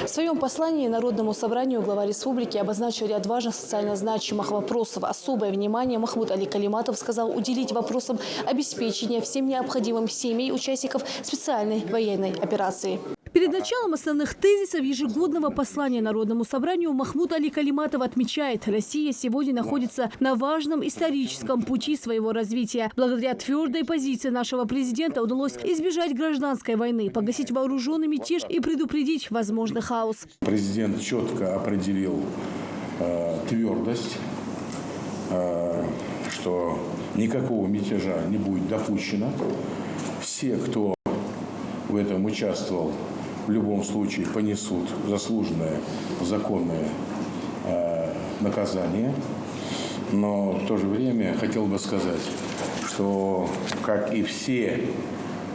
В своем послании Народному собранию глава республики обозначил ряд важных социально значимых вопросов. Особое внимание Махмуд Али Калиматов сказал уделить вопросам обеспечения всем необходимым семей участников специальной военной операции. Перед началом основных тезисов ежегодного послания Народному собранию Махмуд Али Калиматов отмечает, Россия сегодня находится на важном историческом пути своего развития. Благодаря твердой позиции нашего президента удалось избежать гражданской войны, погасить вооруженный мятеж и предупредить возможный хаос. Президент четко определил твердость, что никакого мятежа не будет допущено. Все, кто в этом участвовал, в любом случае понесут заслуженное законное наказание. Но в то же время хотел бы сказать, что как и все,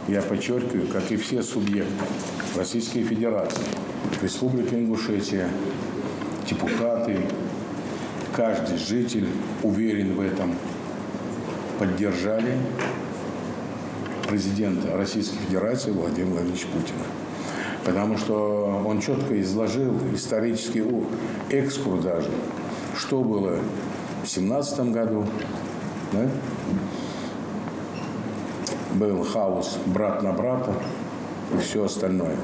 я подчеркиваю, как и все субъекты Российской Федерации, Республика Ингушетия, депутаты, каждый житель уверен в этом, поддержали президента Российской Федерации Владимира Владимировича Путина. Потому что он четко изложил исторический экскурс даже, что было в 17 году. Да? Был хаос брат на брата и все остальное.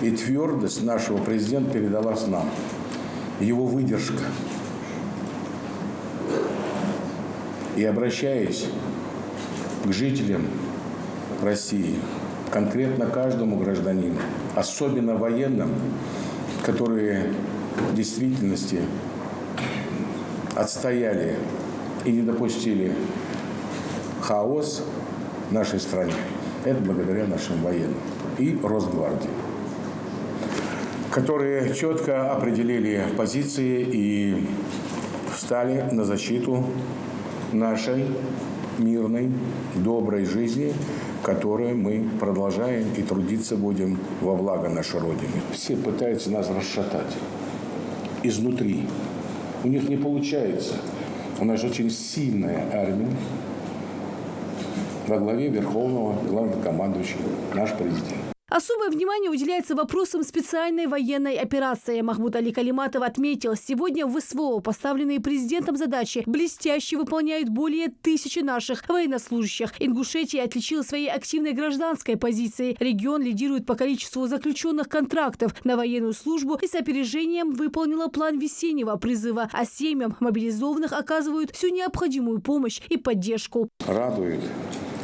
И твердость нашего президента передалась нам. Его выдержка. И обращаясь к жителям России, конкретно каждому гражданину, особенно военным, которые в действительности отстояли и не допустили хаос в нашей стране. Это благодаря нашим военным и Росгвардии, которые четко определили позиции и встали на защиту нашей мирной, доброй жизни, которой мы продолжаем и трудиться будем во благо нашей Родины. Все пытаются нас расшатать изнутри. У них не получается. У нас очень сильная армия во главе Верховного Главнокомандующего, наш президент. Особое внимание уделяется вопросам специальной военной операции. Махмуд Али Калиматов отметил, сегодня в СВО поставленные президентом задачи блестяще выполняют более 1000 наших военнослужащих. Ингушетия отличила своей активной гражданской позицией. Регион лидирует по количеству заключенных контрактов на военную службу и с опережением выполнила план весеннего призыва, а семьям мобилизованных оказывают всю необходимую помощь и поддержку. Радует,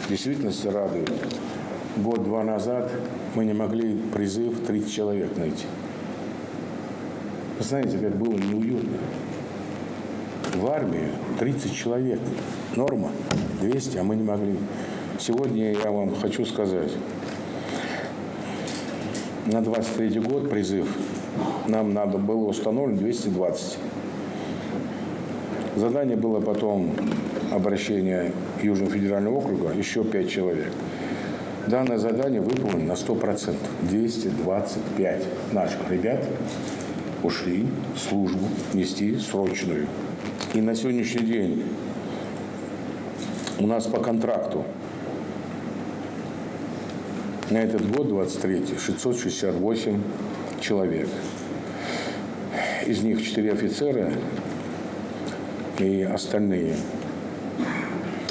в действительности радует. Год-два назад мы не могли призыв 30 человек найти. Вы знаете, как было неуютно. В армии 30 человек. Норма 200, а мы не могли. Сегодня я вам хочу сказать, на 23 год призыв нам надо было установлен 220. Задание было потом обращение Южного федерального округа, еще 5 человек. Данное задание выполнено на 100%. 225 наших ребят ушли в службу нести срочную. И на сегодняшний день у нас по контракту на этот год, 23-й, 668 человек. Из них 4 офицера и остальные.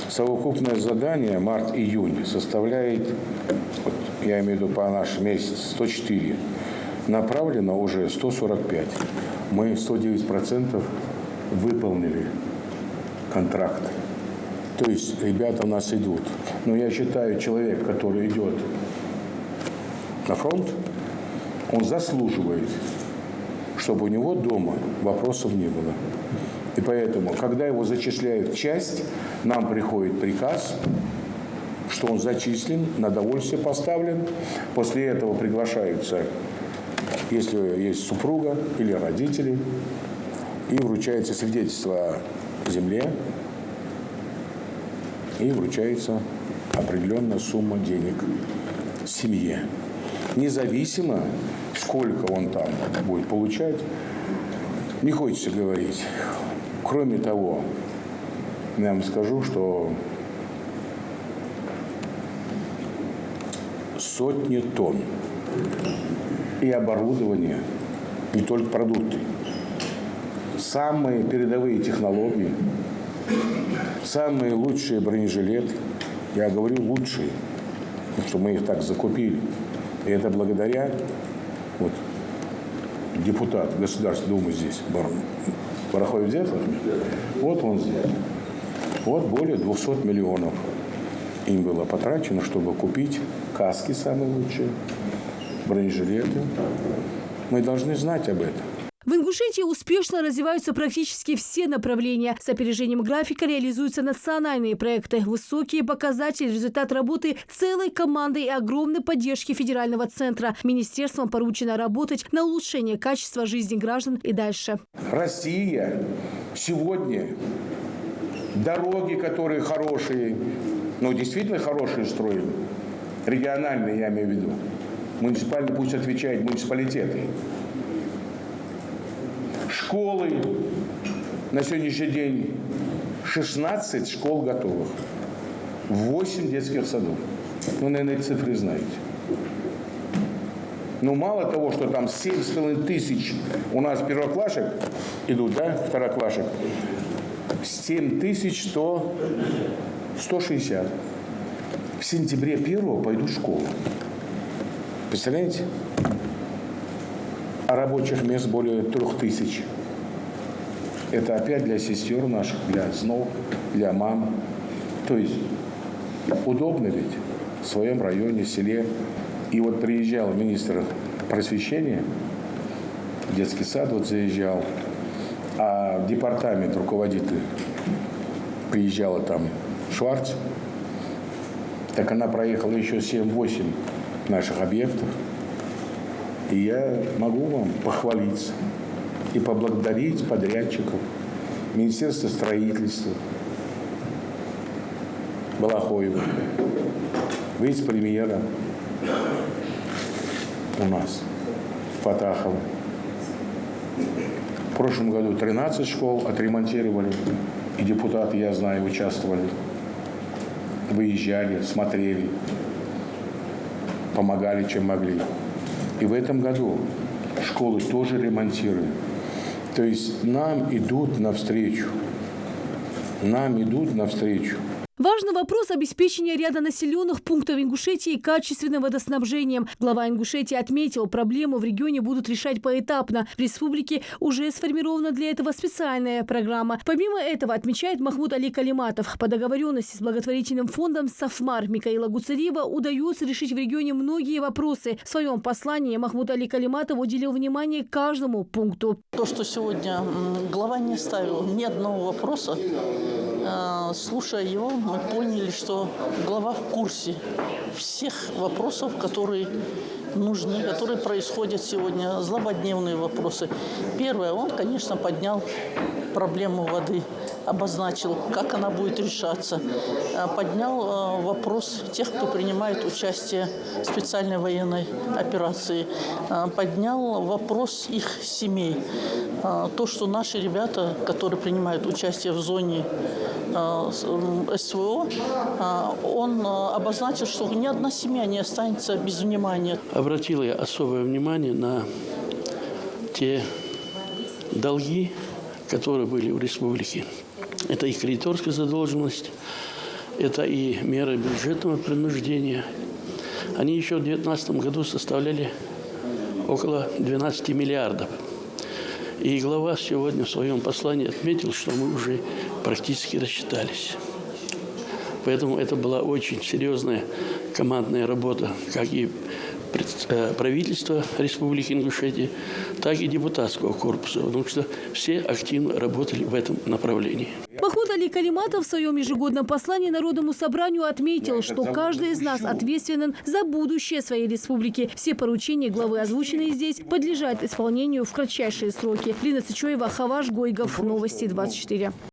Совокупное задание март-июнь составляет, вот, я имею в виду по нашему месяцу, 104. Направлено уже 145. Мы 109% выполнили контракт. То есть ребята у нас идут. Но я считаю, человек, который идет на фронт, он заслуживает, чтобы у него дома вопросов не было. И поэтому, когда его зачисляют в часть, нам приходит приказ, что он зачислен, на довольствие поставлен. После этого приглашаются, если есть супруга или родители, и вручается свидетельство о земле, и вручается определенная сумма денег семье. Независимо, сколько он там будет получать, не хочется говорить. Кроме того, я вам скажу, что сотни тонн и оборудование не только продукты. Самые передовые технологии, самые лучшие бронежилеты, я говорю лучшие, потому что мы их так закупили. И это благодаря вот, депутат Государственной Думы здесь, Барахоев Зятов, вот он здесь. Вот более 200 миллионов им было потрачено, чтобы купить каски самые лучшие, бронежилеты. Мы должны знать об этом. В Ингушетии успешно развиваются практически все направления. С опережением графика реализуются национальные проекты. Высокие показатели – результат работы целой команды и огромной поддержки федерального центра. Министерством поручено работать на улучшение качества жизни граждан и дальше. Россия сегодня, дороги, которые хорошие, ну действительно хорошие строим, региональные я имею в виду, муниципальные пусть отвечают муниципалитеты. Школы, на сегодняшний день 16 школ готовых, 8 детских садов. Ну, наверное, эти цифры знаете. Но мало того, что там 7,5 тысяч у нас первоклашек идут, да, второклашек, 7160. В сентябре 1-го пойдут в школу. Представляете? А рабочих мест более 3000. Это опять для сестер наших, для снов, для мам. То есть удобно ведь в своем районе, селе. И вот приезжал министр просвещения, в детский сад вот заезжал, а департамент руководитель приезжала там Шварц. Так она проехала еще 7-8 наших объектов. И я могу вам похвалиться и поблагодарить подрядчиков, Министерство строительства, Балахоева, вице-премьера у нас, Фатахова. В прошлом году 13 школ отремонтировали, и депутаты, я знаю, участвовали, выезжали, смотрели, помогали, чем могли. И в этом году школы тоже ремонтируют. То есть нам идут навстречу. Нам идут навстречу. Важный вопрос обеспечения ряда населенных пунктов Ингушетии качественным водоснабжением. Глава Ингушетии отметил, проблему в регионе будут решать поэтапно. В республике уже сформирована для этого специальная программа. Помимо этого, отмечает Махмуд Али Калиматов, по договоренности с благотворительным фондом «Сафмар» Микаила Гуцариева удается решить в регионе многие вопросы. В своем послании Махмуд Али Калиматов уделил внимание каждому пункту. То, что сегодня глава не ставил ни одного вопроса, слушая его, мы поняли, что глава в курсе всех вопросов, которые нужны, которые происходят сегодня, злободневные вопросы. Первое, он, конечно, поднял проблему воды, обозначил, как она будет решаться, поднял вопрос тех, кто принимает участие в специальной военной операции, поднял вопрос их семей. То, что наши ребята, которые принимают участие в зоне СВО, он обозначил, что ни одна семья не останется без внимания. Обратил я особое внимание на те долги, которые были в республике. Это и кредиторская задолженность, это и меры бюджетного принуждения. Они еще в 2019 году составляли около 12 миллиардов. И глава сегодня в своем послании отметил, что мы уже практически рассчитались. Поэтому это была очень серьезная командная работа, как и правительства Республики Ингушетия, так и депутатского корпуса, потому что все активно работали в этом направлении. Махмуд Али Калиматов в своем ежегодном послании Народному собранию отметил, что каждый из нас ответственен за будущее своей республики. Все поручения главы, озвученные здесь, подлежат исполнению в кратчайшие сроки. Лина Цычоева, Хаваш Гойгов. Новости 24.